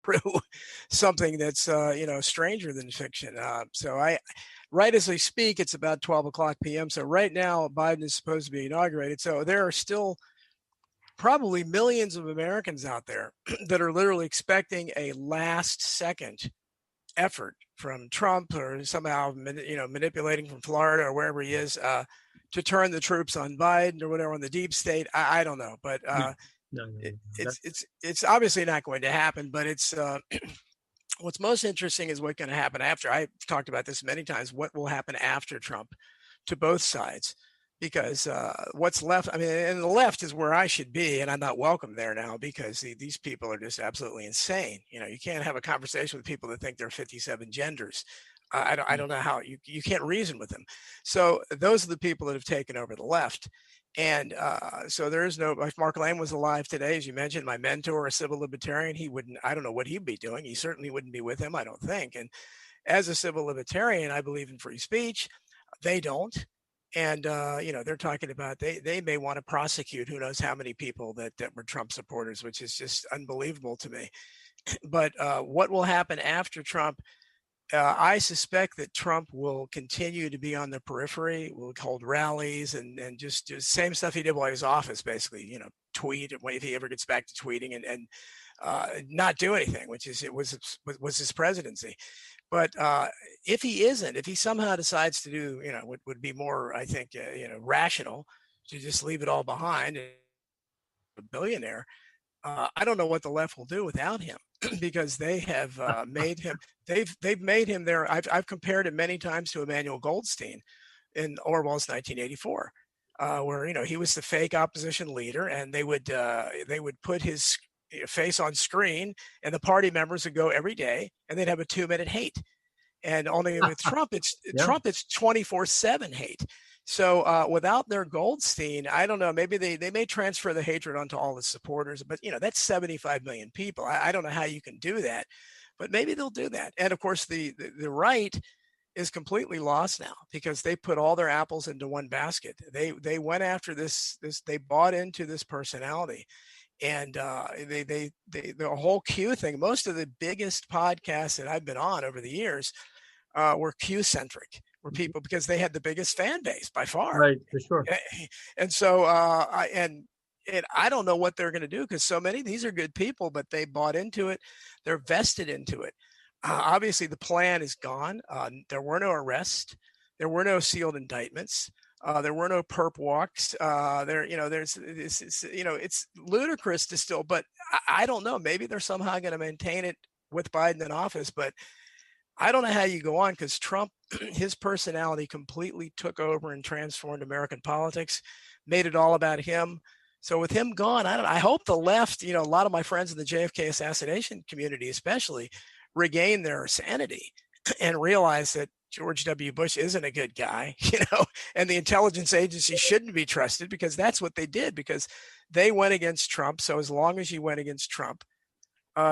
through something that's stranger than fiction. Right as we speak, it's about 12 o'clock p.m. So right now, Biden is supposed to be inaugurated. So there are still probably millions of Americans out there that are literally expecting a last second effort from Trump or somehow manipulating from Florida or wherever he is to turn the troops on Biden or whatever on the deep state. I don't know, but it's obviously not going to happen. But it's what's most interesting is what's going to happen after. I've talked about this many times. What will happen after Trump to both sides? Because what's left, and the left is where I should be, and I'm not welcome there now because these people are just absolutely insane. You can't have a conversation with people that think they're 57 genders. I don't know how you can't reason with them. So those are the people that have taken over the left. And so there is no, if Mark Lane was alive today, as you mentioned, my mentor, a civil libertarian, I don't know what he'd be doing. He certainly wouldn't be with him, I don't think. And as a civil libertarian, I believe in free speech. They don't. And, they're talking about they may want to prosecute who knows how many people that were Trump supporters, which is just unbelievable to me. But what will happen after Trump? I suspect that Trump will continue to be on the periphery, will hold rallies and just do the same stuff he did while he was in office, basically, tweet if he ever gets back to tweeting and not do anything, which was his presidency. But if he somehow decides to do, what would be more, I think, rational to just leave it all behind, a billionaire, I don't know what the left will do without him because they have made him. They've made him there. I've compared him many times to Emmanuel Goldstein in Orwell's 1984, where he was the fake opposition leader, and they would put his face on screen, and the party members would go every day, and they'd have a 2-minute hate. And only with Trump, it's 24/7 hate. So without their Goldstein, I don't know. Maybe they may transfer the hatred onto all the supporters, but that's 75 million people. I don't know how you can do that, but maybe they'll do that. And of course, the right is completely lost now because they put all their apples into one basket. They went after this. They bought into this personality. And the whole Q thing, most of the biggest podcasts that I've been on over the years were Q-centric, were people because they had the biggest fan base by far. Right, for sure. And so, I don't know what they're going to do because so many, these are good people, but they bought into it. They're vested into it. Obviously, the plan is gone. There were no arrests. There were no sealed indictments. There were no perp walks. It's ludicrous to still, but I don't know. Maybe they're somehow going to maintain it with Biden in office, but I don't know how you go on because Trump, his personality completely took over and transformed American politics, made it all about him. So with him gone, I hope the left, a lot of my friends in the JFK assassination community, especially, regain their sanity and realize that George W. Bush isn't a good guy, and the intelligence agency shouldn't be trusted because that's what they did because they went against Trump. So as long as you went against Trump,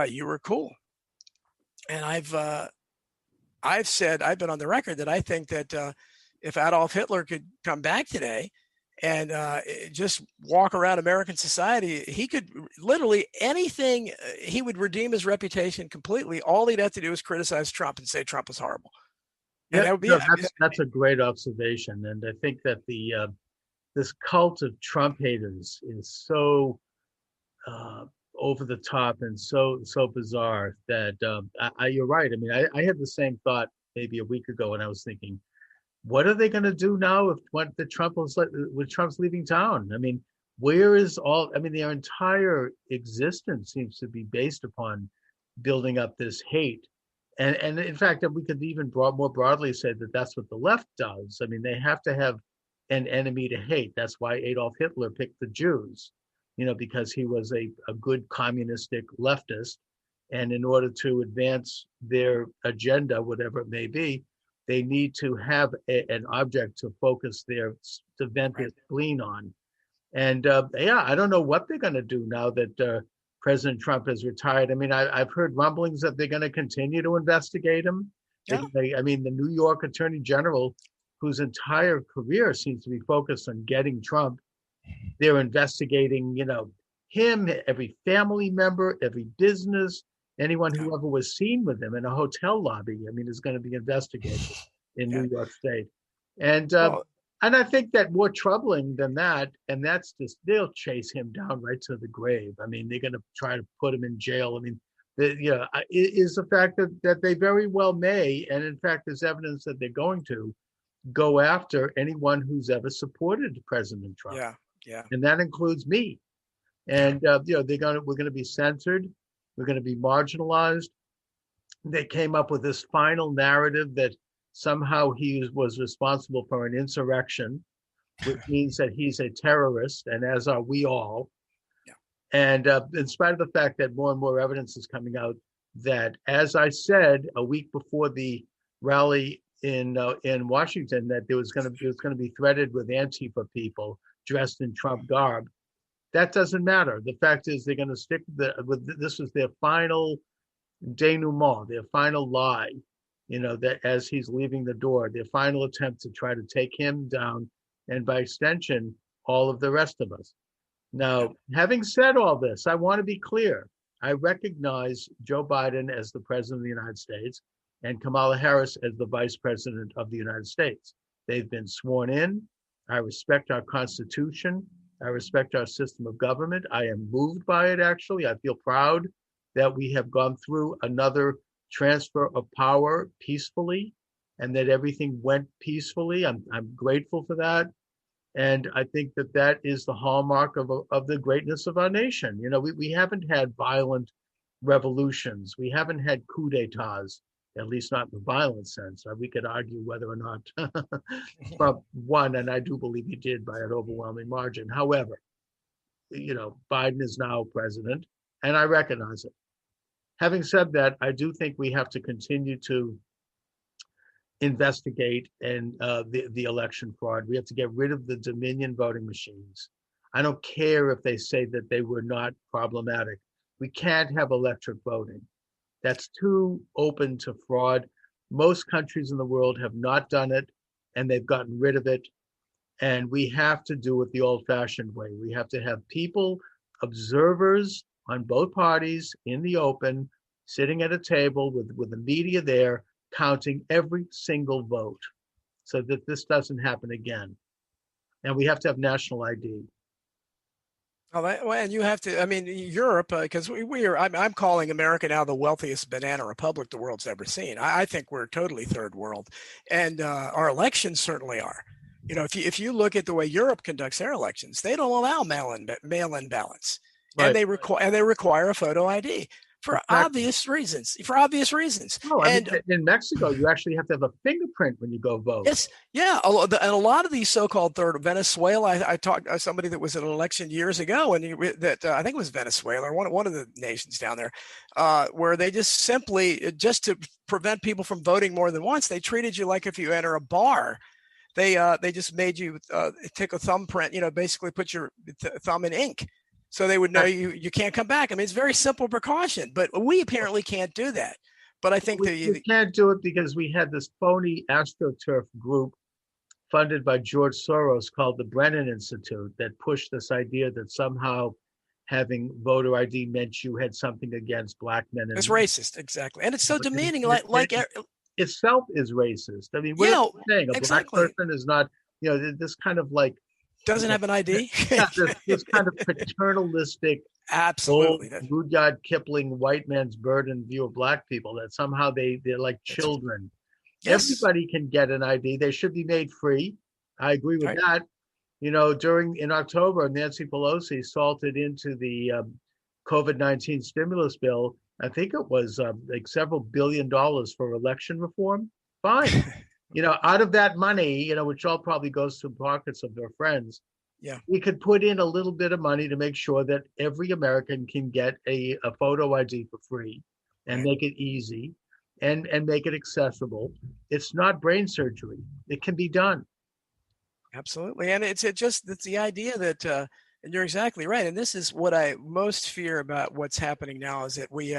you were cool. And I've said, I've been on the record that I think that if Adolf Hitler could come back today and just walk around American society, he could literally anything, he would redeem his reputation completely. All he'd have to do is criticize Trump and say Trump was horrible. Yeah, that's a great observation, and I think that this cult of Trump haters is so over the top and so bizarre that you're right. I had the same thought maybe a week ago, and I was thinking, what are they going to do now when Trump's leaving town? Where is all? Their entire existence seems to be based upon building up this hate. And in fact, we could even more broadly say that that's what the left does. They have to have an enemy to hate. That's why Adolf Hitler picked the Jews, because he was a good communistic leftist. And in order to advance their agenda, whatever it may be, they need to have an object to vent their spleen on. And I don't know what they're going to do now that President Trump is retired. I've heard rumblings that they're going to continue to investigate him. Yeah. The New York Attorney General, whose entire career seems to be focused on getting Trump, they're investigating, him, every family member, every business, Anyone who ever was seen with him in a hotel lobby, I mean, is going to be investigated in Yeah. New York State. And Well, and I think that more troubling than that, and that's just, they'll chase him down right to the grave. I mean, they're going to try to put him in jail. I mean, it is the fact that they very well may, and in fact, there's evidence that they're going to go after anyone who's ever supported President Trump. yeah, yeah. And that includes me. And we're going to be censored. We're going to be marginalized. They came up with this final narrative that somehow he was responsible for an insurrection, which means that he's a terrorist, and as are we all. Yeah. And in spite of the fact that more and more evidence is coming out that, as I said a week before the rally in Washington, that it was going to be threaded with Antifa people dressed in Trump garb. That doesn't matter. The fact is, they're going to stick with this was their final denouement, their final lie, that as he's leaving the door, their final attempt to try to take him down, and by extension, all of the rest of us. Now, having said all this, I want to be clear. I recognize Joe Biden as the president of the United States and Kamala Harris as the vice president of the United States. They've been sworn in. I respect our Constitution. I respect our system of government. I am moved by it, actually. I feel proud that we have gone through another transfer of power peacefully and that everything went peacefully. I'm grateful for that. And I think that is the hallmark of the greatness of our nation. We haven't had violent revolutions. We haven't had coups d'etats, at least not in the violent sense. We could argue whether or not Trump won, and I do believe he did by an overwhelming margin. However, Biden is now president, and I recognize it. Having said that, I do think we have to continue to investigate the election fraud. We have to get rid of the Dominion voting machines. I don't care if they say that they were not problematic. We can't have electric voting. That's too open to fraud. Most countries in the world have not done it, and they've gotten rid of it. And we have to do it the old-fashioned way. We have to have people, observers on both parties in the open, sitting at a table with the media there, counting every single vote so that this doesn't happen again. And we have to have national ID. And you have to, I mean, Europe, because I'm calling America now the wealthiest banana republic the world's ever seen. I think we're totally third world, and our elections certainly are. If you look at the way Europe conducts their elections, they don't allow mail-in ballots, right. And they require a photo ID. For obvious reasons. No, in Mexico, you actually have to have a fingerprint when you go vote. Yes, yeah. And a lot of these so-called third Venezuela. I talked to somebody that was in an election years ago, and I think it was Venezuela or one of the nations down there, where they just simply to prevent people from voting more than once, they treated you like if you enter a bar. They just made you take a thumbprint. Basically put your thumb in ink. So they would know you can't come back. I mean, it's very simple precaution, but we apparently can't do that. But I think we can't do it because we had this phony AstroTurf group funded by George Soros called the Brennan Institute that pushed this idea that somehow having voter ID meant you had something against black men. It's racist, exactly. And it's so demeaning, it itself is racist. I mean, what are saying? A black person is not, this kind of like, doesn't have an ID. this kind of paternalistic, absolutely, Rudyard Kipling, white man's burden view of black people, that somehow they're like children. Yes. Everybody can get an ID. They should be made free. I agree with that. In October, Nancy Pelosi salted into the COVID-19 stimulus bill. I think it was like several $1 billion for election reform. Fine. Out of that money, which all probably goes to pockets of their friends, we could put in a little bit of money to make sure that every American can get a photo ID for free and make it easy and make it accessible. It's not brain surgery. It can be done. Absolutely. And it's the idea that, and you're exactly right. And this is what I most fear about what's happening now is that we,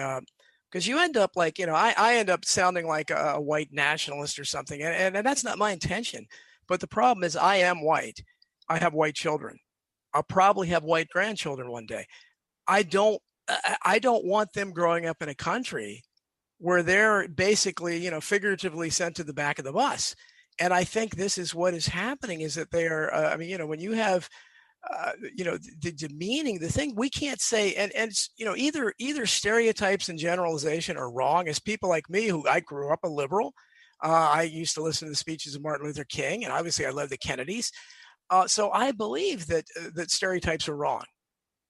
because you end up like, I end up sounding like a white nationalist or something. And that's not my intention. But the problem is I am white. I have white children. I'll probably have white grandchildren one day. I don't I don't want them growing up in a country where they're basically, figuratively sent to the back of the bus. And I think this is what is happening, is that they are, when you have, the demeaning, the thing we can't say, and either stereotypes and generalization are wrong. As people like me, who I grew up a liberal, I used to listen to the speeches of Martin Luther King, and obviously I love the Kennedys. So I believe that stereotypes are wrong.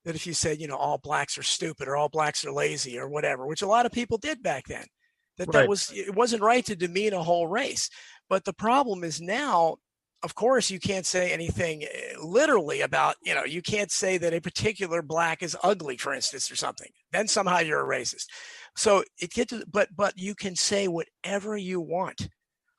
That if you said, all blacks are stupid or all blacks are lazy or whatever, which a lot of people did back then, Right. it wasn't right to demean a whole race. But the problem is now, of course, you can't say anything literally about, you can't say that a particular black is ugly, for instance, or something. Then somehow you're a racist. So but you can say whatever you want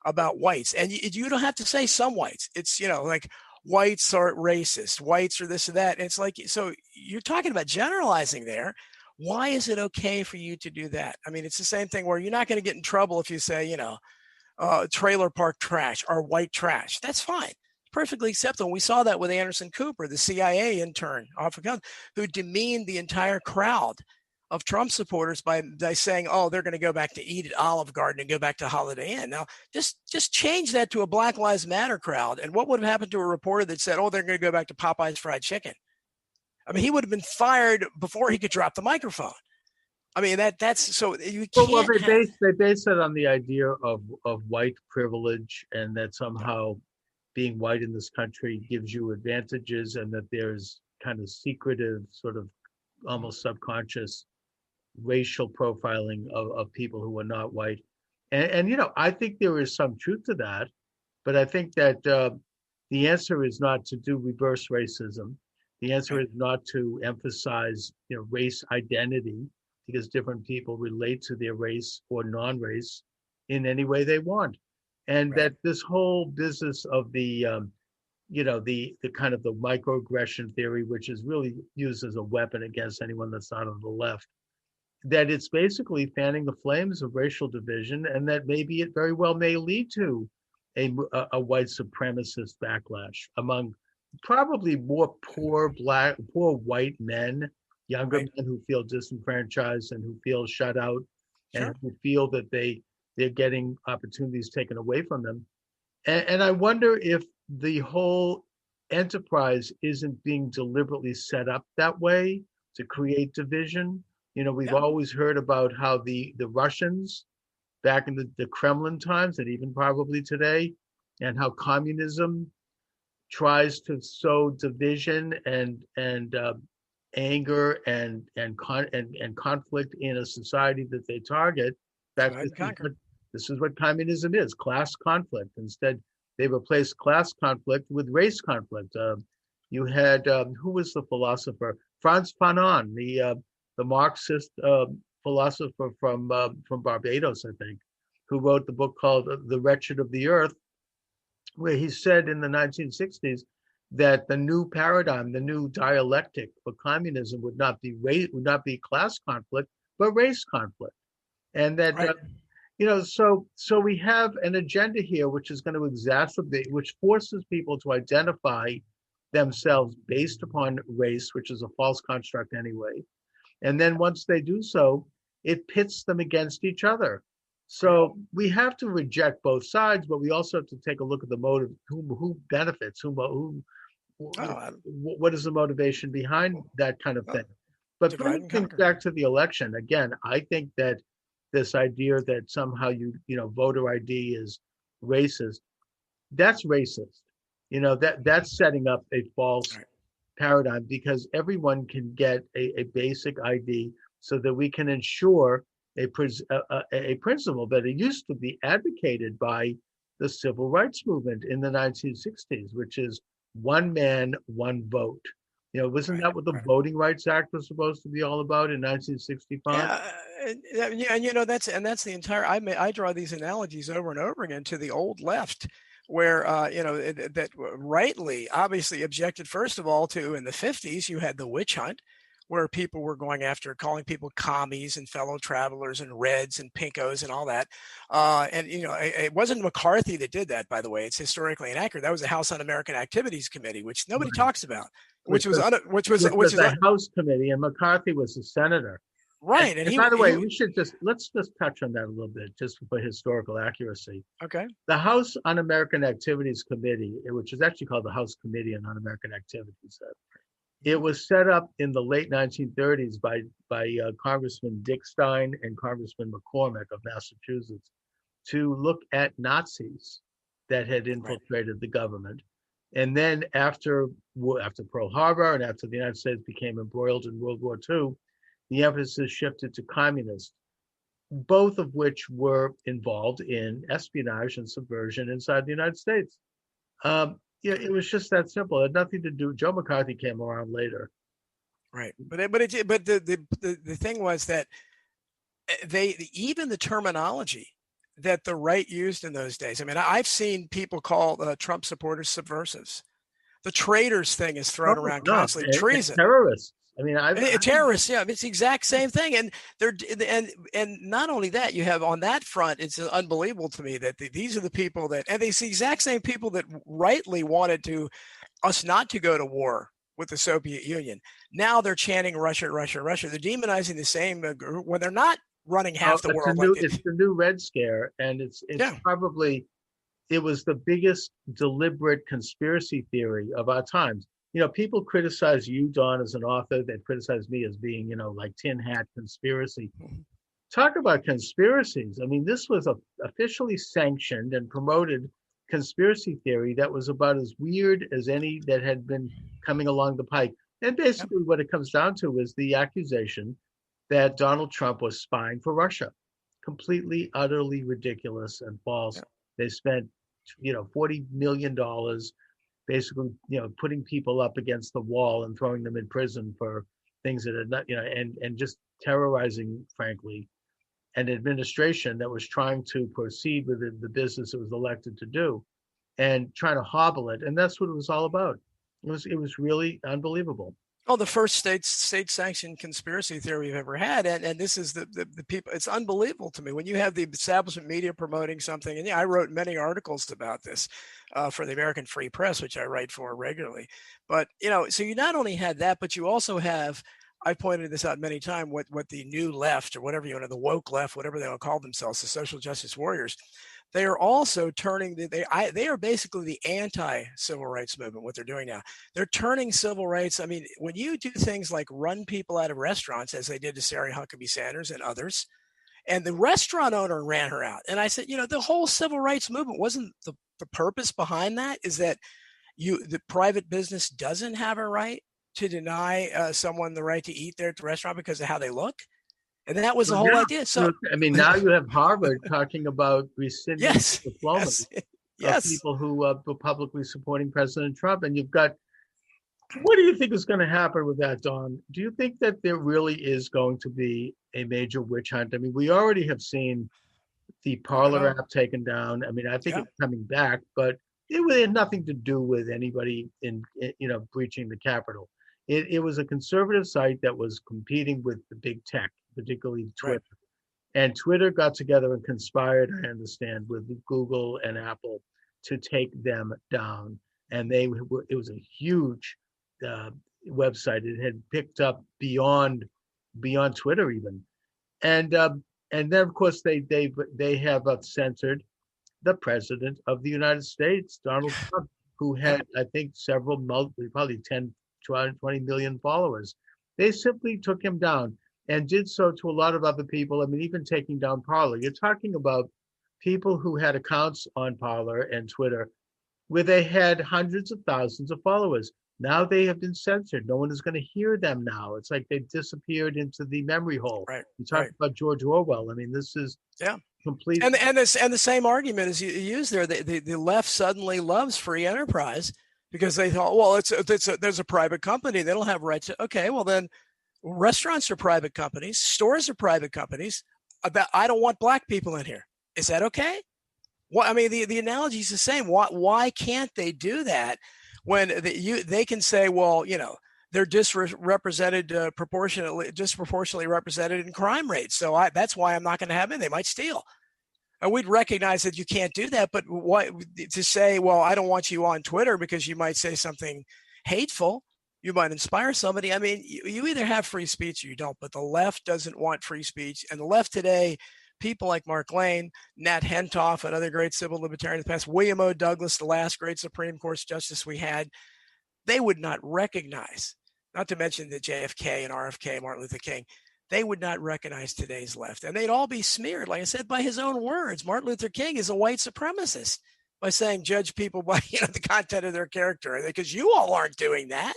about whites, and you don't have to say some whites. It's, like, whites are racist, whites are this or that. And it's like, so you're talking about generalizing there. Why is it okay for you to do that? I mean, it's the same thing where you're not going to get in trouble if you say, trailer park trash or white trash. That's fine. Perfectly acceptable. We saw that with Anderson Cooper, the CIA intern who demeaned the entire crowd of Trump supporters by saying, oh, they're going to go back to eat at Olive Garden and go back to Holiday Inn. Now, just change that to a Black Lives Matter crowd. And what would have happened to a reporter that said, oh, they're going to go back to Popeye's fried chicken? I mean, he would have been fired before he could drop the microphone. I mean, that's so you can't. Well, they base it on the idea of white privilege, and that somehow being white in this country gives you advantages, and that there's kind of secretive, sort of almost subconscious racial profiling of people who are not white. And I think there is some truth to that, but I think that the answer is not to do reverse racism. The answer is not to emphasize, race identity, because different people relate to their race or non-race in any way they want. And that this whole business of the kind of the microaggression theory, which is really used as a weapon against anyone that's not on the left, that it's basically fanning the flames of racial division, and that maybe it very well may lead to a white supremacist backlash among probably more poor white men, younger men who feel disenfranchised and who feel shut out, and who feel that they're getting opportunities taken away from them. And I wonder if the whole enterprise isn't being deliberately set up that way to create division. We've always heard about how the Russians back in the Kremlin times, and even probably today, and how communism tries to sow division and anger and conflict in a society that they target. This is what communism is: class conflict. Instead, they replaced class conflict with race conflict. You had who was the philosopher? Frantz Fanon, the Marxist philosopher from Barbados, I think, who wrote the book called The Wretched of the Earth, where he said in the 1960s that the new paradigm, the new dialectic for communism would not be class conflict, but race conflict. And that, so we have an agenda here which is going to exacerbate, which forces people to identify themselves based upon race, which is a false construct anyway. And then once they do so, it pits them against each other. So we have to reject both sides, but we also have to take a look at the motive, who benefits, what is the motivation behind that kind of thing. But bringing things back to the election, again, I think that this idea that somehow voter ID is racist, that's racist. That's setting up a false paradigm, because everyone can get a basic ID so that we can ensure a principle that it used to be advocated by the civil rights movement in the 1960s, which is one man, one vote. Wasn't that what the Voting Rights Act was supposed to be all about in 1965? And that's the entire. I draw these analogies over and over again to the old left, where that rightly, obviously objected first of all to, in the 50s, you had the witch hunt, where people were going after calling people commies and fellow travelers and reds and pinkos and all that. It wasn't McCarthy that did that, by the way. It's historically inaccurate. That was the House Un-American Activities Committee, which nobody talks about. which was the House committee, and McCarthy was the senator. Right. And by the way, let's just touch on that a little bit, just for historical accuracy. Okay. The House Un-American Activities Committee, which is actually called the House Committee on Un-American Activities, it was set up in the late 1930s by Congressman Dick Stein and Congressman McCormick of Massachusetts to look at Nazis that had infiltrated the government. And then after Pearl Harbor and after the United States became embroiled in World War II, the emphasis shifted to communists, both of which were involved in espionage and subversion inside the United States. It was just that simple. It had nothing to do. Joe McCarthy came around later, right? But the thing was that even the terminology that the right used in those days. I mean, I've seen people call Trump supporters subversives. The traitors thing is thrown around constantly. Treason, terrorists. I mean, terrorists. Yeah, it's the exact same thing. And and not only that, you have on that front, it's unbelievable to me that these are the people that, and it's the exact same people that rightly wanted us not to go to war with the Soviet Union. Now they're chanting Russia, Russia, Russia. They're demonizing the same group when they're not running half the world. It's the new Red Scare, and it's probably, it was the biggest deliberate conspiracy theory of our times. People criticize you, Don, as an author. They criticize me as being, like tin hat conspiracy. Talk about conspiracies. I mean, this was a officially sanctioned and promoted conspiracy theory that was about as weird as any that had been coming along the pike. And basically what it comes down to is the accusation that Donald Trump was spying for Russia. Completely, utterly ridiculous and false. Yeah. They spent, $40 million basically, putting people up against the wall and throwing them in prison for things that had not, and just terrorizing, frankly, an administration that was trying to proceed with the business it was elected to do and trying to hobble it. And that's what it was all about. It was really unbelievable. Oh, the first state-sanctioned conspiracy theory we've ever had, and this is the people. It's unbelievable to me when you have the establishment media promoting something. And I wrote many articles about this for the American Free Press, which I write for regularly. But so you not only had that, but you also have. I pointed this out many times. What the new left, or whatever the woke left, whatever they want to call themselves, the social justice warriors. They are also turning. They are basically the anti-civil rights movement. What they're doing now, they're turning civil rights. I mean, when you do things like run people out of restaurants, as they did to Sarah Huckabee Sanders and others, and the restaurant owner ran her out. And I said, the whole civil rights movement wasn't the purpose behind that. Is that the private business doesn't have a right to deny someone the right to eat there at the restaurant because of how they look. And that was the whole idea. So, I mean, now you have Harvard talking about rescinding diplomas of people who were publicly supporting President Trump. And you've got, what do you think is going to happen with that, Don? Do you think that there really is going to be a major witch hunt? I mean, we already have seen the Parler app taken down. I mean, I think it's coming back, but it had nothing to do with anybody in breaching the Capitol. It was a conservative site that was competing with the big tech, particularly Twitter. Right. And Twitter got together and conspired, I understand, with Google and Apple to take them down. And it was a huge website. It had picked up beyond Twitter even. And then, of course, they have censored the president of the United States, Donald Trump, who had, I think, probably 10, 20 million followers. They simply took him down and did so to a lot of other people. I mean, even taking down Parler. You're talking about people who had accounts on Parler and Twitter where they had hundreds of thousands of followers. Now they have been censored. No one is going to hear them now. It's like they've disappeared into the memory hole. Right. You talked about George Orwell. I mean, this is complete. And the same argument as you use there. The left suddenly loves free enterprise because they thought, well, there's a private company. They don't have rights. Okay, well then, restaurants are private companies. Stores are private companies. I don't want black people in here. Is that okay? Well, I mean, the analogy is the same. Why can't they do that when they can say, well, they're disproportionately represented in crime rates. So that's why I'm not going to have it. They might steal. And we'd recognize that you can't do that. But what to say, well, I don't want you on Twitter because you might say something hateful. You might inspire somebody. I mean, you either have free speech or you don't, but the left doesn't want free speech. And the left today, people like Mark Lane, Nat Hentoff, another great civil libertarian in the past, William O. Douglas, the last great Supreme Court justice we had, they would not recognize, not to mention the JFK and RFK, Martin Luther King, they would not recognize today's left. And they'd all be smeared, like I said, by his own words. Martin Luther King is a white supremacist by saying judge people by the content of their character, because you all aren't doing that.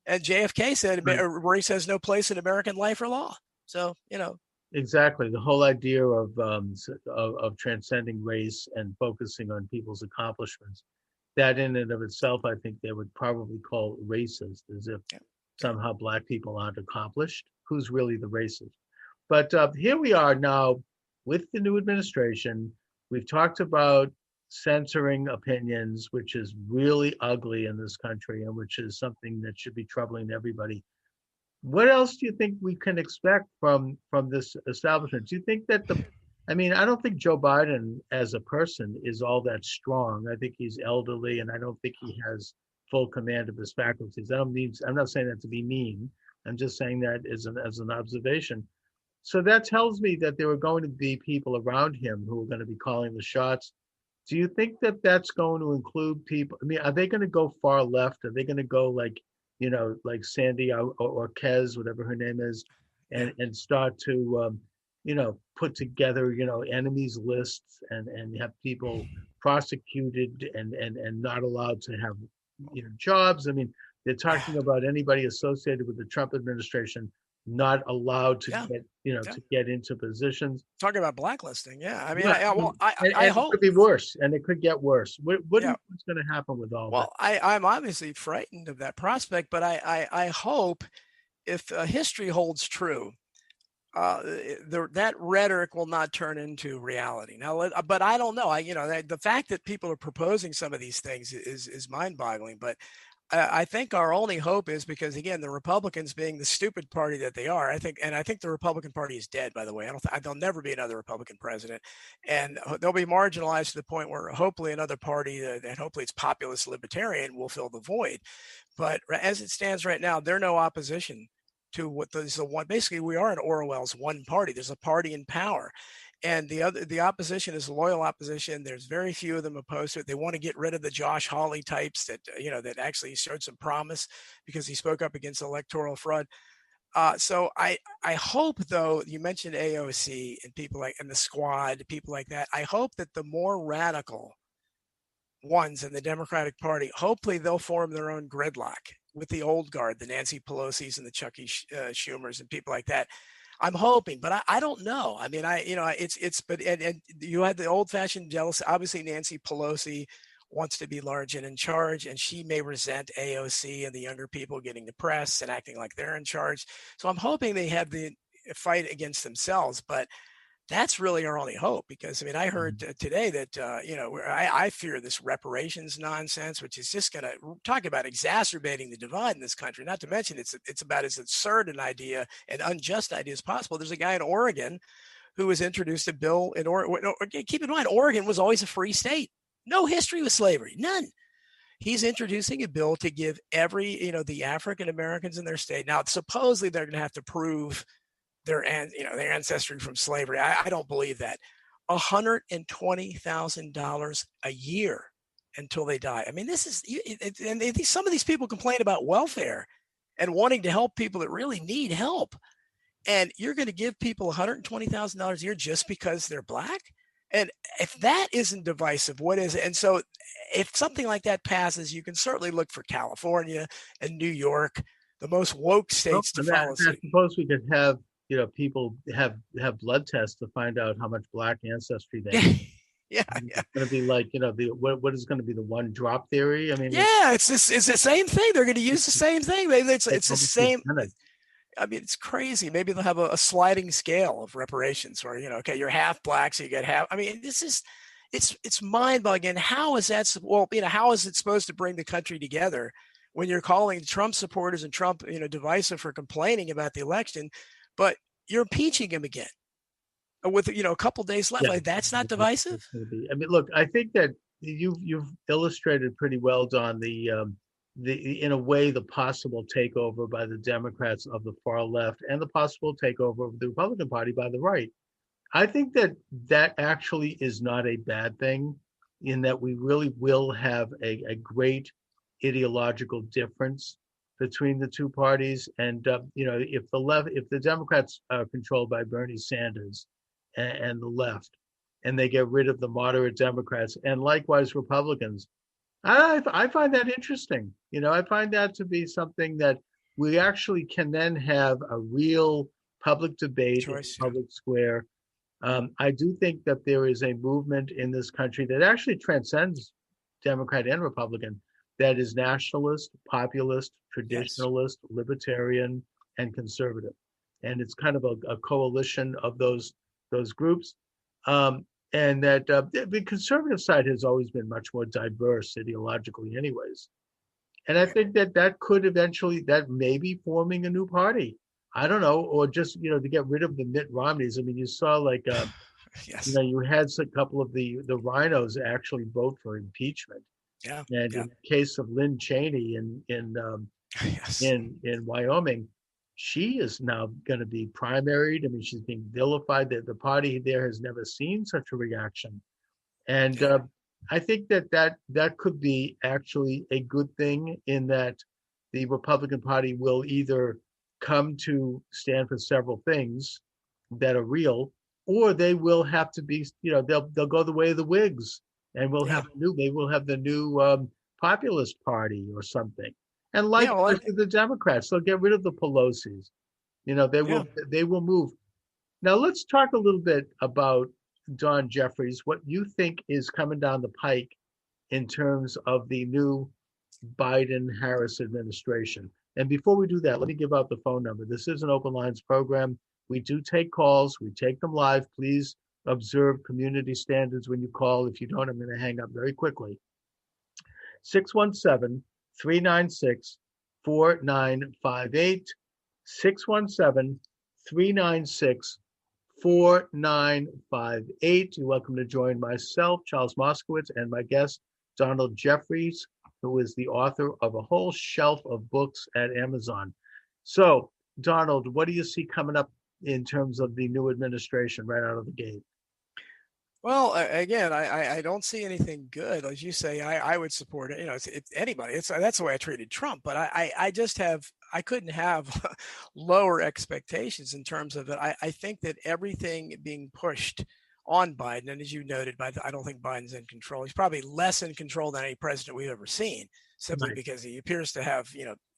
And JFK said race has no place in American life or law. So, Exactly. The whole idea of transcending race and focusing on people's accomplishments, that in and of itself, I think they would probably call racist, as if somehow Black people aren't accomplished. Who's really the racist? But here we are now with the new administration. We've talked about censoring opinions, which is really ugly in this country and which is something that should be troubling everybody. What else do you think we can expect from this establishment? Do you think that I don't think Joe Biden as a person is all that strong. I think he's elderly and I don't think he has full command of his faculties. I'm not saying that to be mean. I'm just saying that as an observation. So that tells me that there are going to be people around him who are going to be calling the shots. Do you think that that's going to include people? Are they going to go far left? Are they going to go like Sandy or Kez, whatever her name is, and start to, put together, enemies lists and have people prosecuted and not allowed to have, jobs? They're talking about anybody associated with the Trump administration not allowed to get into positions. Talking about blacklisting, I hope it could be worse, and it could get worse. What's going to happen with all that? Well, I'm obviously frightened of that prospect, but I hope, if history holds true, that rhetoric will not turn into reality. Now, but I don't know. The fact that people are proposing some of these things is mind-boggling, but I think our only hope is because, again, the Republicans being the stupid party that they are, I think the Republican Party is dead, by the way. There'll never be another Republican president, and they'll be marginalized to the point where hopefully another party, and hopefully it's populist libertarian, will fill the void. But as it stands right now, they're no opposition to what is the one. Basically, we are in Orwell's one party. There's a party in power. And the opposition is loyal opposition. There's very few of them opposed to it. They want to get rid of the Josh Hawley types that actually showed some promise because he spoke up against electoral fraud. So I hope, though, you mentioned AOC and people and the Squad, people like that. I hope that the more radical ones in the Democratic Party, hopefully they'll form their own gridlock with the old guard, the Nancy Pelosi's and the Chucky Schumers and people like that. I'm hoping, but I don't know. But you had the old fashioned jealousy. Obviously, Nancy Pelosi wants to be large and in charge, and she may resent AOC and the younger people getting the press and acting like they're in charge. So I'm hoping they have the fight against themselves, but that's really our only hope, because I heard today that I fear this reparations nonsense, which is just going to talk about exacerbating the divide in this country. Not to mention it's about as absurd an idea and unjust idea as possible. There's a guy in Oregon who has introduced a bill in Oregon. Keep in mind, Oregon was always a free state. No history with slavery, none. He's introducing a bill to give every the African Americans in their state. Now, supposedly they're going to have to prove their ancestry from slavery. I don't believe that. $120,000 a year until they die. This is, and some of these people complain about welfare and wanting to help people that really need help. And you're going to give people $120,000 a year just because they're Black? And if that isn't divisive, what is it? And so if something like that passes, you can certainly look for California and New York, the most woke states to follow suit. I suppose we could have people have blood tests to find out how much Black ancestry they have. It's going to be like, what is going to be the one drop theory? It's the same thing. They're going to use the same thing. It's the same. It's crazy. Maybe they'll have a sliding scale of reparations where, you're half Black, so you get half. It's mind-boggling. How is that? How is it supposed to bring the country together when you're calling Trump supporters and Trump, divisive for complaining about the election, but you're impeaching him again with a couple days left? That's not divisive. Look, I think that you've illustrated pretty well, Don, the in a way, the possible takeover by the Democrats of the far left and the possible takeover of the Republican Party by the right. I think that actually is not a bad thing, in that we really will have a great ideological difference between the two parties. And if the Democrats are controlled by Bernie Sanders and the left, and they get rid of the moderate Democrats and likewise Republicans, I find that interesting. I find that to be something that we actually can then have a real public debate in the public square. I do think that there is a movement in this country that actually transcends Democrat and Republican, that is nationalist, populist, traditionalist, libertarian, and conservative. And it's kind of a coalition of those groups. And that the conservative side has always been much more diverse ideologically anyways. And I think that could eventually, that may be forming a new party. I don't know, or just, to get rid of the Mitt Romneys. I mean, you saw you had a couple of the rhinos actually vote for impeachment. Yeah. And in the case of Lynn Cheney in Wyoming, she is now going to be primaried. I mean, she's being vilified. The party there has never seen such a reaction. And I think that could be actually a good thing, in that the Republican Party will either come to stand for several things that are real, or they will have to be, they'll go the way of the Whigs, and we'll have the new populist party or something. And the Democrats, they'll get rid of the Pelosi's. They will move. Now let's talk a little bit about Don Jeffries, what you think is coming down the pike in terms of the new Biden-Harris administration. And before we do that, let me give out the phone number. This is an open lines program. We do take calls. We take them live. Please observe community standards when you call. If you don't, I'm going to hang up very quickly. 617-396-4958. 617-396-4958. You're welcome to join myself, Charles Moscowitz, and my guest, Donald Jeffries, who is the author of a whole shelf of books at Amazon. So, Donald, what do you see coming up in terms of the new administration right out of the gate? Well, again, I don't see anything good. As you say, I would support it. It's anybody. That's the way I treated Trump. But I couldn't have lower expectations in terms of it. I think that everything being pushed on Biden, and as you noted, I don't think Biden's in control. He's probably less in control than any president we've ever seen, simply because he appears to have,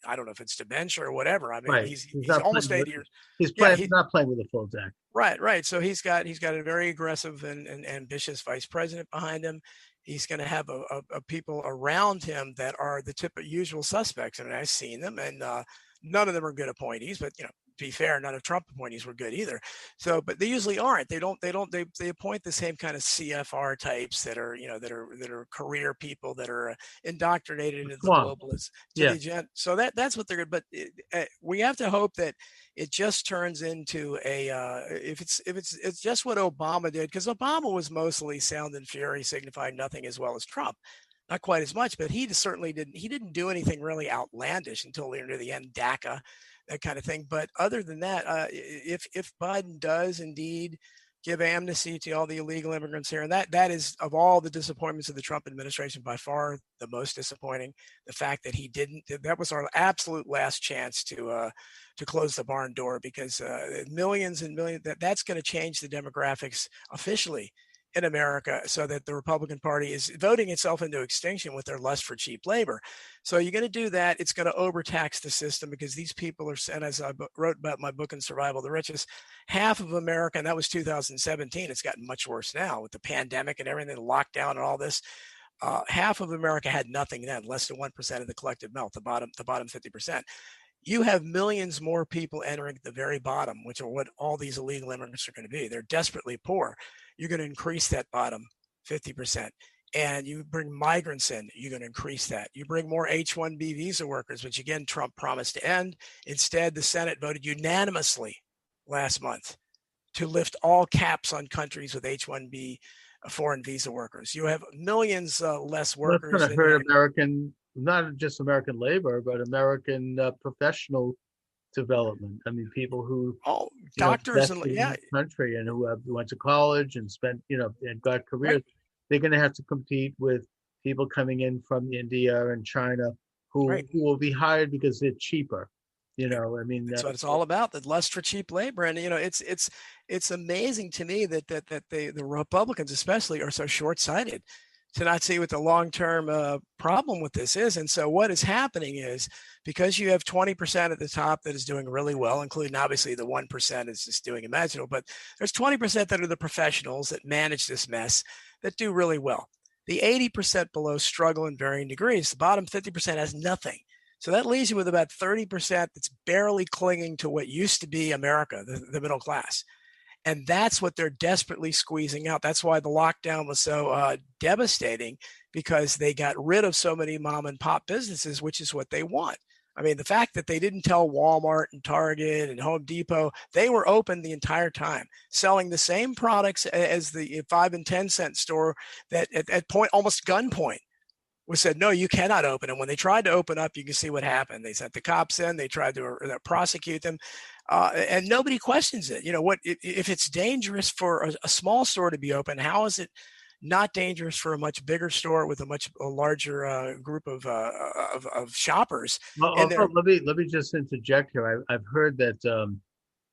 I don't know if it's dementia or whatever. I mean, he's almost 80 years. He's not playing with a full deck. Right. So he's got a very aggressive and ambitious vice president behind him. He's going to have a people around him that are the usual suspects. I mean, I've seen them, and none of them are good appointees. But to be fair, none of Trump appointees were good either. So, but they usually aren't. They appoint the same kind of CFR types that are career people that are indoctrinated into the globalists. So that's what they're good. But we have to hope that it just turns into if it's just what Obama did, because Obama was mostly sound and fury, signifying nothing, as well as Trump. Not quite as much, but he certainly didn't. He didn't do anything really outlandish until near the end, DACA, that kind of thing. But other than that, if Biden does indeed give amnesty to all the illegal immigrants here, and that is, of all the disappointments of the Trump administration, by far the most disappointing. The fact that he didn't, that was our absolute last chance to close the barn door, because millions and millions, that's going to change the demographics officially in America, so that the Republican Party is voting itself into extinction with their lust for cheap labor. So you're going to do that. It's going to overtax the system, because these people are, and as I wrote about my book in Survival of the Richest, half of America, and that was 2017. It's gotten much worse now with the pandemic and everything, the lockdown and all this. Half of America had nothing then, less than 1% of the collective wealth, the bottom 50%. You have millions more people entering the very bottom, which are what all these illegal immigrants are going to be. They're desperately poor. You're going to increase that bottom 50%. And you bring migrants in, you're going to increase that. You bring more H-1B visa workers, which again, Trump promised to end. Instead, the Senate voted unanimously last month to lift all caps on countries with H-1B foreign visa workers. You have millions less workers. That's going to hurt not just American labor, but American professional development. I mean, people who doctors and invested in the country and who went to college and spent, and got careers. Right. They're going to have to compete with people coming in from India and China who will be hired because they're cheaper. I mean, that's what it's all about, the lust for cheap labor. And it's amazing to me that the Republicans especially are so short-sighted to not see what the long-term problem with this is. And so what is happening is, because you have 20% at the top that is doing really well, including obviously the 1% is just doing imaginable, but there's 20% that are the professionals that manage this mess that do really well. The 80% below struggle in varying degrees. The bottom 50% has nothing. So that leaves you with about 30% that's barely clinging to what used to be America, the middle class. And that's what they're desperately squeezing out. That's why the lockdown was so devastating, because they got rid of so many mom and pop businesses, which is what they want. I mean, the fact that they didn't tell Walmart and Target and Home Depot, they were open the entire time, selling the same products as the 5 and 10 cent store that at point, almost gunpoint, was said, no, you cannot open. And when they tried to open up, you can see what happened. They sent the cops in, they tried to prosecute them. And nobody questions it. If it's dangerous for a small store to be open, how is it not dangerous for a much bigger store with a larger group of shoppers? Well, let me just interject here. I've heard that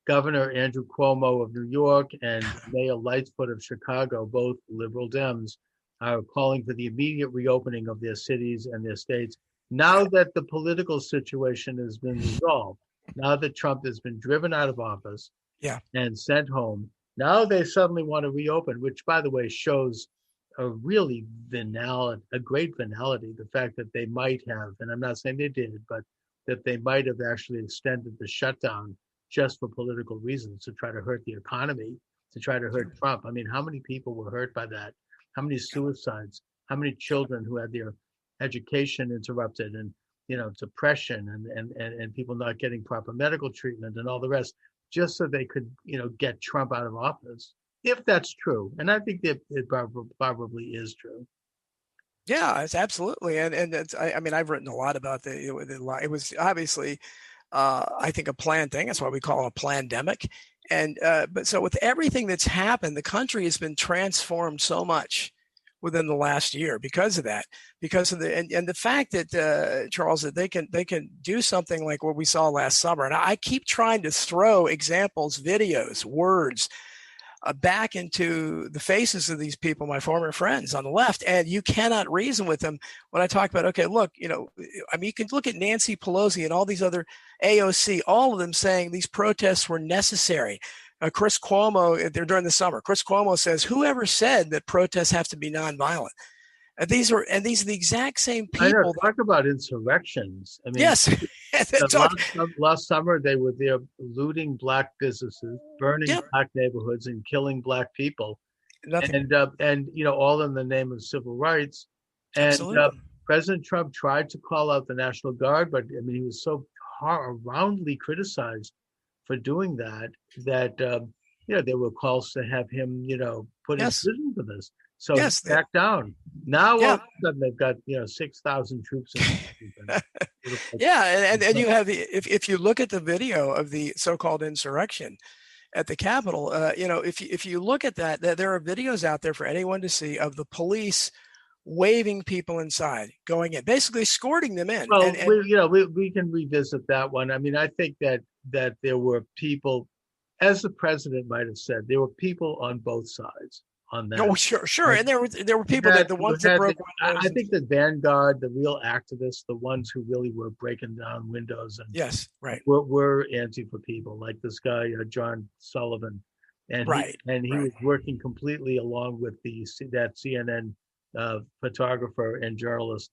Governor Andrew Cuomo of New York and Mayor Lightfoot of Chicago, both liberal Dems, are calling for the immediate reopening of their cities and their states. Now that the political situation has been resolved, now that Trump has been driven out of office and sent home, now they suddenly want to reopen, which, by the way, shows a really a great venality, the fact that they might have, and I'm not saying they did, but that they might have actually extended the shutdown just for political reasons, to try to hurt the economy, to try to hurt Trump. I mean, how many people were hurt by that? How many suicides? How many children who had their education interrupted, and depression, and people not getting proper medical treatment and all the rest, just so they could get Trump out of office? If that's true, and I think that it probably is true. Yeah, it's absolutely, and I mean, I've written a lot about it was obviously, I think, a planned thing. That's why we call it a plandemic. And but so with everything that's happened, the country has been transformed so much within the last year because of that, because of the fact that Charles, that they can do something like what we saw last summer. And I keep trying to throw examples, videos, words back into the faces of these people, my former friends on the left, and you cannot reason with them when I talk about, okay, look, I mean, you can look at Nancy Pelosi and all these other AOC, all of them saying these protests were necessary. Chris Cuomo, during the summer, Chris Cuomo says, whoever said that protests have to be nonviolent? These are the exact same people. I know, talk about insurrections. I mean, yes. last summer they were there looting black businesses, burning black neighborhoods, and killing black people. Nothing. And all in the name of civil rights. And President Trump tried to call out the National Guard, but I mean, he was so roundly criticized for doing that there were calls to have him put in prison for this. So back down. Now all of a sudden they've got 6,000 troops. And you have, if you look at the video of the so-called insurrection at the Capitol, if you look at that, there are videos out there for anyone to see of the police waving people inside, going in, basically escorting them in. Well, we can revisit that one. I mean, I think that there were people, as the president might have said, there were people on both sides on that. Oh, sure. And there were people that the ones that broke windows. I think the vanguard, the real activists, the ones who really were breaking down windows and were Antifa people, like this guy John Sullivan, and he was working completely along with that CNN photographer and journalist.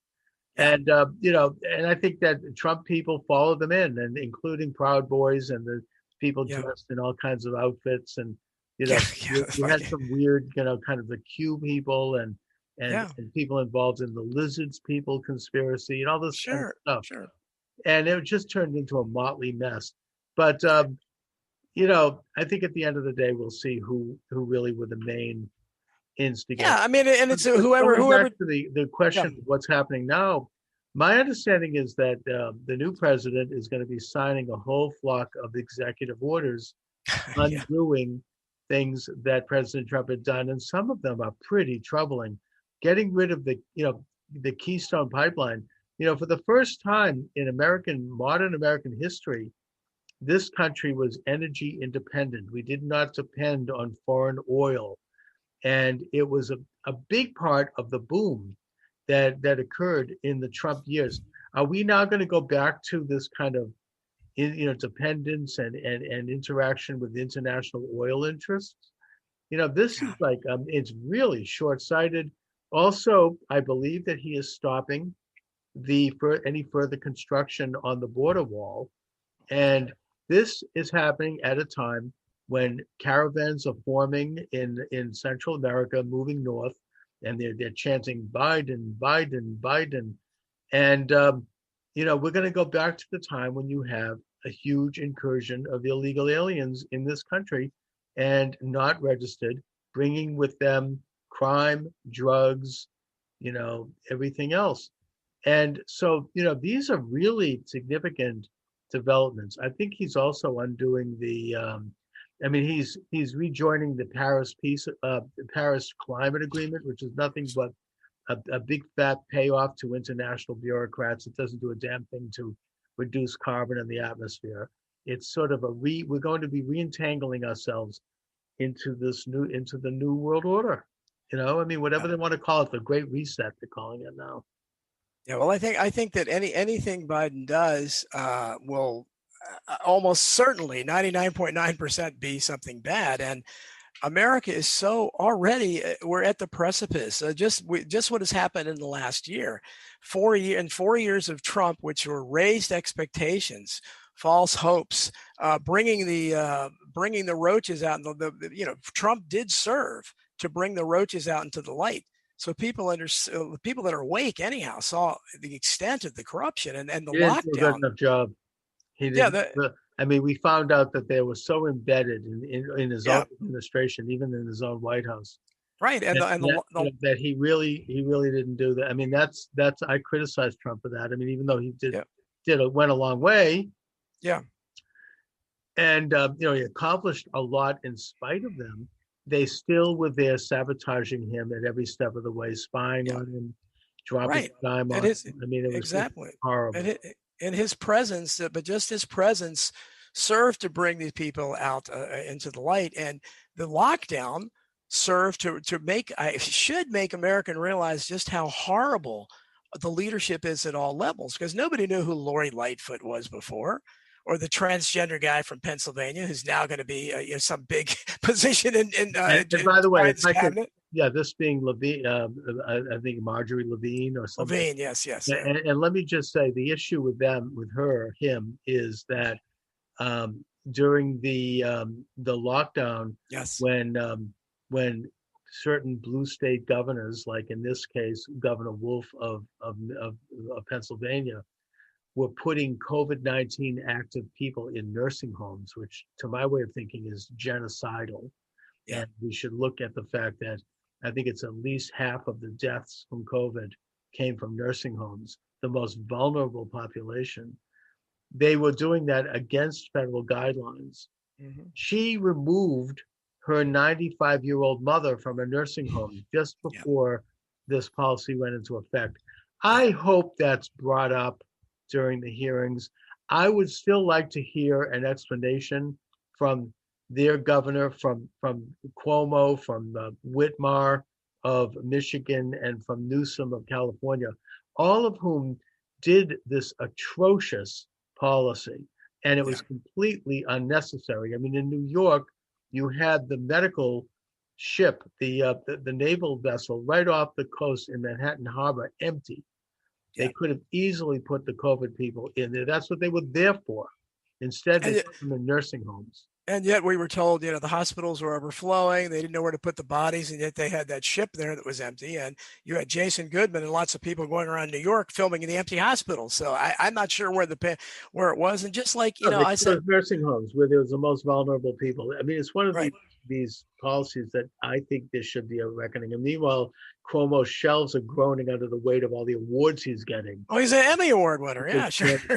And and I think that Trump people followed them in, and including Proud Boys and the people dressed in all kinds of outfits, and you had some weird, kind of the Q people and people involved in the lizards people conspiracy and all this kind of stuff. Sure. And it just turned into a motley mess. But I think at the end of the day, we'll see who really were the main instigators. Yeah, I mean, and it's whoever. Back to the question of what's happening now, My understanding is that the new president is going to be signing a whole flock of executive orders Yeah. undoing things that President Trump had done, and some of them are pretty troubling. Getting rid of the Keystone Pipeline. For the first time in modern American history, this country was energy independent. We did not depend on foreign oil, and it was a big part of the boom that occurred in the Trump years. Are we now going to go back to this kind of dependence and interaction with international oil interests? This is Yeah. like it's really short-sighted. Also, I believe that he is stopping for any further construction on the border wall, and this is happening at a time when caravans are forming in Central America, moving north, and they're chanting Biden, Biden, Biden, and we're going to go back to the time when you have a huge incursion of illegal aliens in this country and not registered, bringing with them crime, drugs, everything else. And so, these are really significant developments. I think he's also undoing he's rejoining the Paris Climate Agreement, which is nothing but a big fat payoff to international bureaucrats. It doesn't do a damn thing to reduce carbon in the atmosphere. It's sort of we're going to be reentangling ourselves into the new world order. Whatever they want to call it, the Great Reset, they're calling it now. Yeah, well, I think that anything Biden does will almost certainly 99.9% be something bad. And America is so already we're at the precipice. Just what has happened in the last year, 4 years of Trump, which were raised expectations, false hopes, bringing the roaches out. And Trump did serve to bring the roaches out into the light. So people that are awake anyhow saw the extent of the corruption and the He didn't do a good lockdown. enough job. He Yeah, didn't. We found out that they were so embedded in his own administration, even in his own White House. Right, that he really didn't do that. That's I criticize Trump for that. Even though he went a long way. Yeah. And he accomplished a lot in spite of them. They still were there sabotaging him at every step of the way, spying on him, dropping dime on him. It was exactly horrible. And his presence, but just his presence served to bring these people out into the light. And the lockdown served should make America realize just how horrible the leadership is at all levels, because nobody knew who Lori Lightfoot was before, or the transgender guy from Pennsylvania who's now going to be some big position in and by the way, cabinet. This being Levine, I think Marjorie Levine or something. Levine, yes. And let me just say, the issue with him is that during the lockdown, yes, when certain blue state governors, like in this case Governor Wolf of Pennsylvania, were putting COVID-19 active people in nursing homes, which to my way of thinking is genocidal. Yeah. And we should look at the fact that I think it's at least half of the deaths from COVID came from nursing homes, the most vulnerable population. They were doing that against federal guidelines. Mm-hmm. She removed her 95-year-old mother from a nursing home just before this policy went into effect. I hope that's brought up during the hearings. I would still like to hear an explanation from their governor, from Cuomo, from Whitmer of Michigan, and from Newsom of California, all of whom did this atrocious policy, and it was completely unnecessary. In New York, you had the medical ship, the naval vessel right off the coast in Manhattan Harbor empty. They could have easily put the COVID people in there. That's what they were there for. Instead, they put them in nursing homes. And yet we were told, the hospitals were overflowing. They didn't know where to put the bodies, and yet they had that ship there that was empty. And you had Jason Goodman and lots of people going around New York filming in the empty hospitals. So I'm not sure where it was. And just like, I said, nursing homes where there was the most vulnerable people. It's one of these policies that I think there should be a reckoning. And meanwhile, Cuomo's shelves are groaning under the weight of all the awards he's getting. Oh, he's an Emmy Award winner. Yeah, sure. I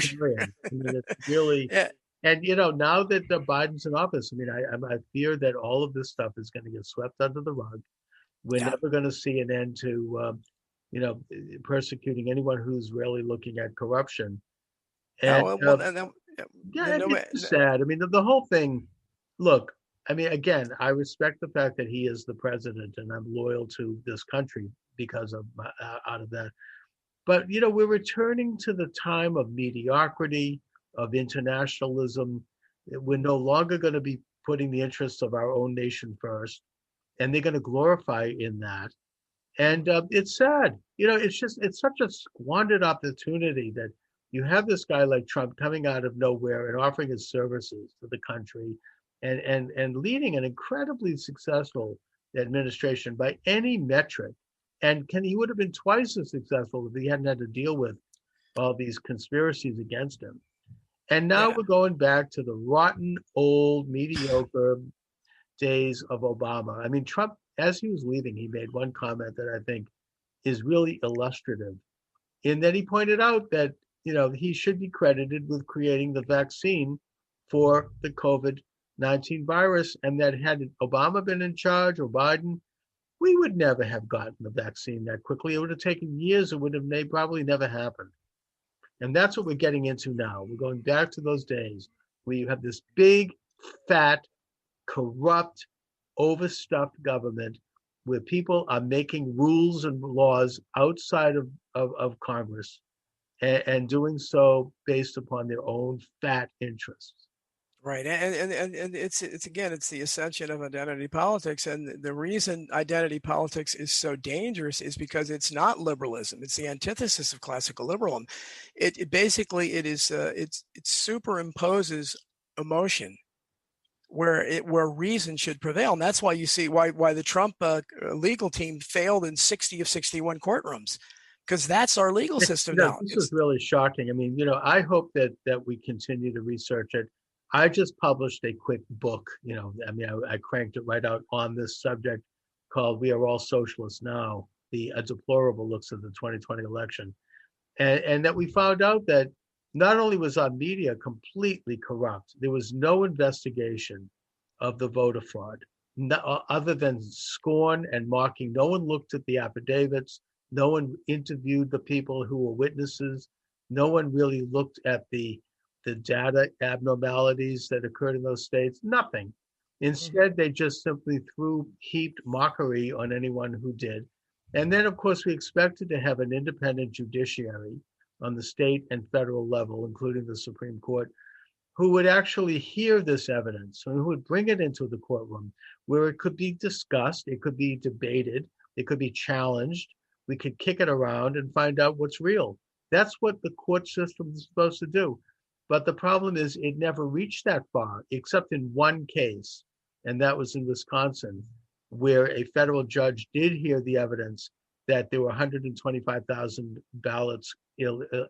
mean, it's really, yeah. And now that Biden's in office, I mean, I fear that all of this stuff is going to get swept under the rug. We're never going to see an end to, persecuting anyone who's really looking at corruption. And, it's sad. I mean, the whole thing. Look, I mean, again, I respect the fact that he is the president, and I'm loyal to this country because of out of that. But we're returning to the time of mediocrity, of internationalism. We're no longer going to be putting the interests of our own nation first, and they're going to glorify in that. And it's sad. It's such a squandered opportunity that you have this guy like Trump coming out of nowhere and offering his services to the country and leading an incredibly successful administration by any metric. And he would have been twice as successful if he hadn't had to deal with all these conspiracies against him. And now we're going back to the rotten, old, mediocre days of Obama. I mean, Trump, as he was leaving, he made one comment that I think is really illustrative, in that he pointed out that, he should be credited with creating the vaccine for the COVID-19 virus, and that had Obama been in charge or Biden, we would never have gotten the vaccine that quickly. It would have taken years. It would have probably never happened. And that's what we're getting into now. We're going back to those days where you have this big, fat, corrupt, overstuffed government where people are making rules and laws outside of Congress and doing so based upon their own fat interests. Right. And it's the ascension of identity politics. And the reason identity politics is so dangerous is because it's not liberalism. It's the antithesis of classical liberalism. It superimposes emotion where reason should prevail. And that's why you see why the Trump legal team failed in 60 of 61 courtrooms, because that's our legal system now. This is really shocking. I mean, I hope that we continue to research it. I just published a quick book, I cranked it right out on this subject called We Are All Socialists Now, a deplorable looks at the 2020 election. And that we found out that not only was our media completely corrupt, there was no investigation of the voter fraud, other than scorn and mocking. No one looked at the affidavits. No one interviewed the people who were witnesses. No one really looked at the data abnormalities that occurred in those states. Nothing. Instead, they just simply heaped mockery on anyone who did. And then, of course, we expected to have an independent judiciary on the state and federal level, including the Supreme Court, who would actually hear this evidence and who would bring it into the courtroom where it could be discussed, it could be debated, it could be challenged. We could kick it around and find out what's real. That's what the court system is supposed to do. But the problem is it never reached that far, except in one case, and that was in Wisconsin, where a federal judge did hear the evidence that there were 125,000 ballots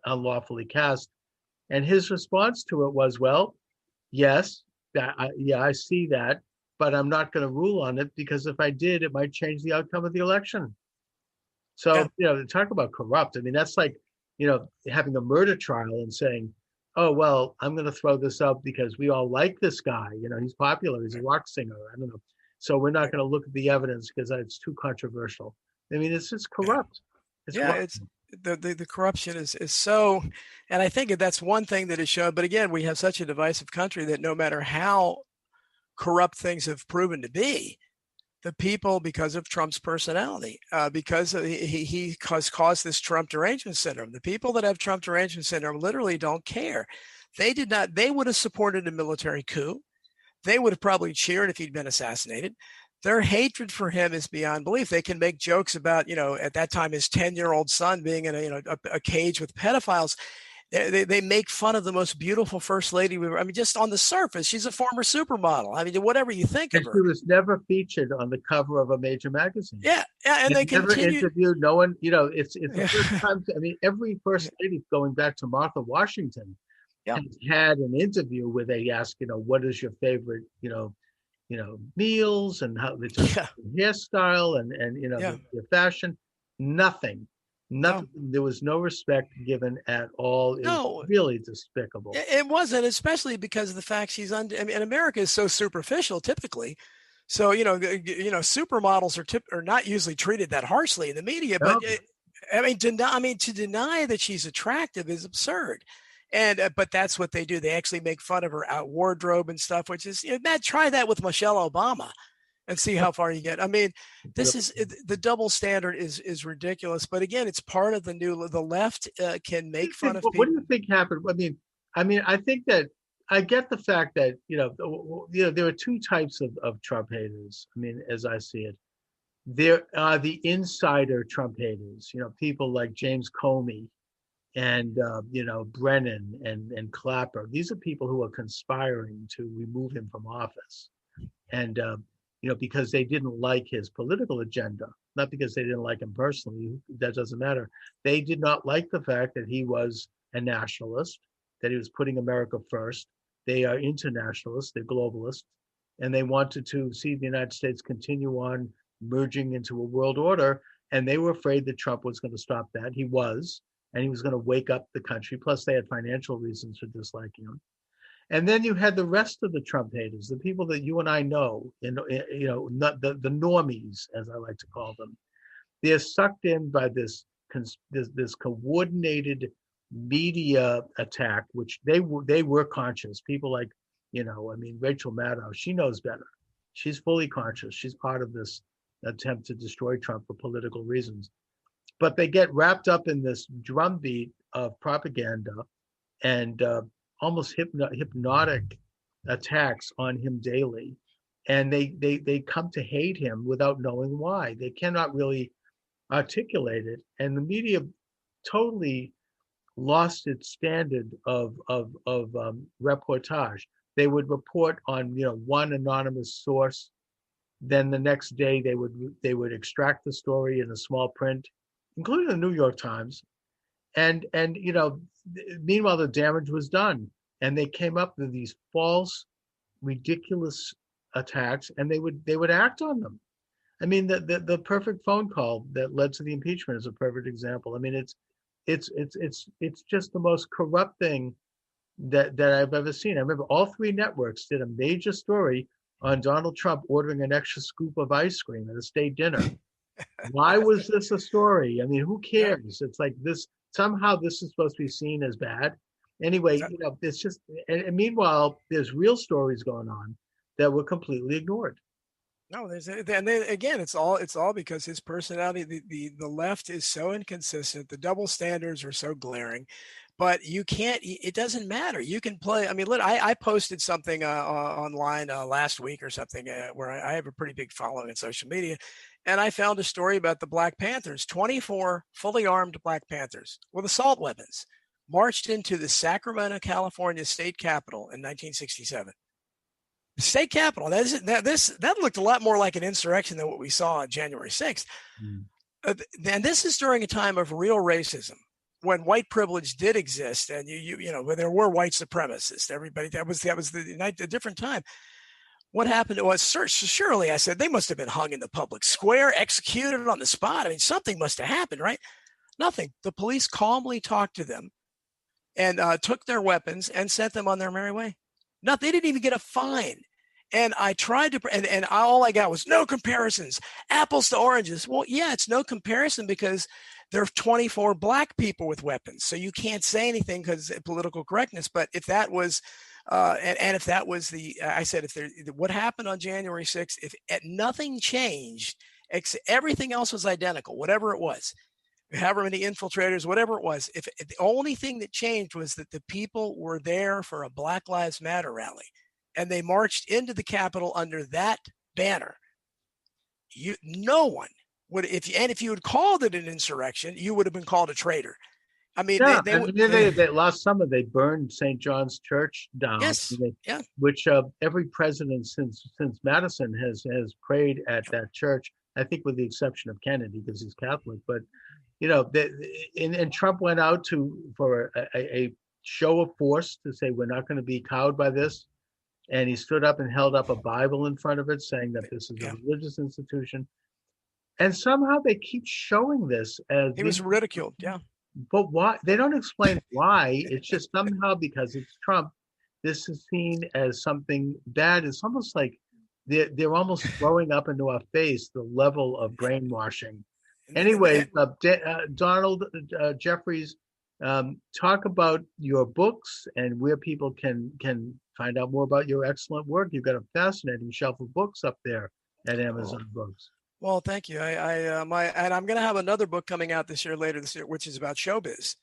unlawfully cast. And his response to it was, well, yes, I see that, but I'm not going to rule on it because if I did, it might change the outcome of the election. So, talk about corrupt. I mean, that's like, having a murder trial and saying, oh, well, I'm going to throw this up because we all like this guy. He's popular. He's a rock singer. I don't know. So we're not going to look at the evidence because it's too controversial. I mean, it's just corrupt. It's the corruption is so, and I think that's one thing that is shown. But again, we have such a divisive country that no matter how corrupt things have proven to be, the people, because of Trump's personality, because he caused this Trump derangement syndrome. The people that have Trump derangement syndrome literally don't care. They would have supported a military coup. They would have probably cheered if he'd been assassinated. Their hatred for him is beyond belief. They can make jokes about, at that time, his 10-year-old son being in a cage with pedophiles. They make fun of the most beautiful first lady we've ever. I mean, just on the surface, she's a former supermodel. I mean, whatever you think of her. She was never featured on the cover of a major magazine. Yeah, and they never continue. Interviewed. No one, it's the first time. I mean, every first lady going back to Martha Washington has had an interview where they ask, what is your favorite, meals and how they took Yeah. hairstyle and Yeah. their fashion. Nothing. No. There was no respect given at all. It was No. really despicable. It wasn't, especially because of the fact she's I mean, America is so superficial typically. So supermodels are not usually treated that harshly in the media. No. But to deny that she's attractive is absurd. And but that's what they do. They actually make fun of her wardrobe and stuff, which is try that with Michelle Obama and see how far you get. I mean, the double standard is ridiculous. But again, it's part of the left can make fun of people. What do you think happened? I think that I get the fact that there are two types of Trump haters. I mean, as I see it, there are the insider Trump haters. People like James Comey and Brennan and Clapper. These are people who are conspiring to remove him from office, and because they didn't like his political agenda, not because they didn't like him personally. That doesn't matter. They did not like the fact that he was a nationalist, that he was putting America first. They are internationalists, they're globalists, and they wanted to see the United States continue on merging into a world order. And they were afraid that Trump was going to stop that. He was, and he was going to wake up the country. Plus, they had financial reasons for disliking him. And then you had the rest of the Trump haters, the people that you and I know, not the normies, as I like to call them. They're sucked in by this coordinated media attack, which they were conscious. People like, Rachel Maddow, she knows better. She's fully conscious. She's part of this attempt to destroy Trump for political reasons. But they get wrapped up in this drumbeat of propaganda and almost hypnotic attacks on him daily. And they come to hate him without knowing why. They cannot really articulate it. And the media totally lost its standard of reportage. They would report on one anonymous source. Then the next day they would extract the story in a small print, including the New York Times. And meanwhile the damage was done. And they came up with these false, ridiculous attacks, and they would act on them. I mean, the perfect phone call that led to the impeachment is a perfect example. I mean, it's just the most corrupt thing that I've ever seen. I remember all three networks did a major story on Donald Trump ordering an extra scoop of ice cream at a state dinner. Why was this a story? I mean, who cares? It's like this, somehow this is supposed to be seen as bad. Anyway, it's just, and meanwhile, there's real stories going on that were completely ignored. No, and then again, it's all because his personality. The left is so inconsistent. The double standards are so glaring, but you can't. It doesn't matter. You can play. I mean, I posted something online last week or something where I have a pretty big following in social media, and I found a story about the Black Panthers. 24 fully armed Black Panthers with assault weapons marched into the Sacramento, California state capitol in 1967. The state capitol. That looked a lot more like an insurrection than what we saw on January 6th. And this is during a time of real racism, when white privilege did exist, and when there were white supremacists. Everybody, that was a different time. What happened was, surely, I said, they must have been hung in the public square, executed on the spot. I mean, something must have happened, right? Nothing. The police calmly talked to them and took their weapons and sent them on their merry way. No, they didn't even get a fine. And I tried to, and all I got was no comparisons, apples to oranges. Well, yeah, it's no comparison because there are 24 Black people with weapons. So you can't say anything because of political correctness. But if that was, if that was I said, what happened on January 6th, if nothing changed, everything else was identical, whatever it was. However many infiltrators, whatever it was, if the only thing that changed was that the people were there for a Black Lives Matter rally, and they marched into the Capitol under that banner, no one would. If you had called it an insurrection, you would have been called a traitor. I mean, they last summer they burned St. John's Church down. Yes, which every president since Madison has prayed at that church. I think with the exception of Kennedy because he's Catholic, but. And Trump went out for a show of force to say we're not going to be cowed by this. and he stood up and held up a Bible in front of it, saying that this is a Yeah. religious institution. And somehow they keep showing this as He was ridiculed. Yeah. but why? They don't explain why. It's just somehow because it's Trump, this is seen as something bad. It's almost like they're almost throwing up into our face the level of brainwashing. Anyway, Donald Jeffries, talk about your books and where people can find out more about your excellent work. You've got a fascinating shelf of books up there at Amazon Books. Well, thank you. And I'm going to have another book coming out later this year, which is about showbiz.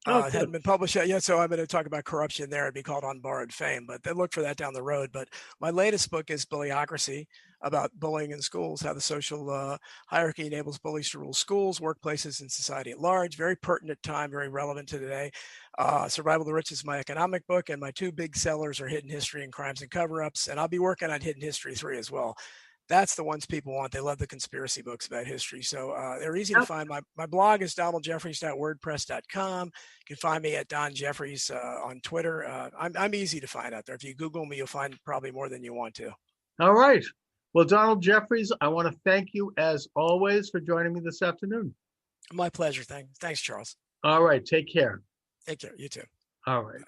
It hadn't been published yet, so I'm going to talk about corruption there. It'd be called On Borrowed Fame, but then look for that down the road. But my latest book is Bullyocracy, about bullying in schools, how the social hierarchy enables bullies to rule schools, workplaces, and society at large. Very pertinent time, very relevant to today. Survival of the Rich is my economic book, and my two big sellers are Hidden History and Crimes and Cover-Ups, and I'll be working on Hidden History 3 as well. That's the ones people want. They love the conspiracy books about history. So they're easy to find. My blog is donaldjeffries.wordpress.com. You can find me at Don Jeffries on Twitter. I'm easy to find out there. If you Google me, you'll find probably more than you want to. All right. Well, Donald Jeffries, I want to thank you as always for joining me this afternoon. My pleasure. Thanks, Charles. All right. Take care. Take care. You too. All right.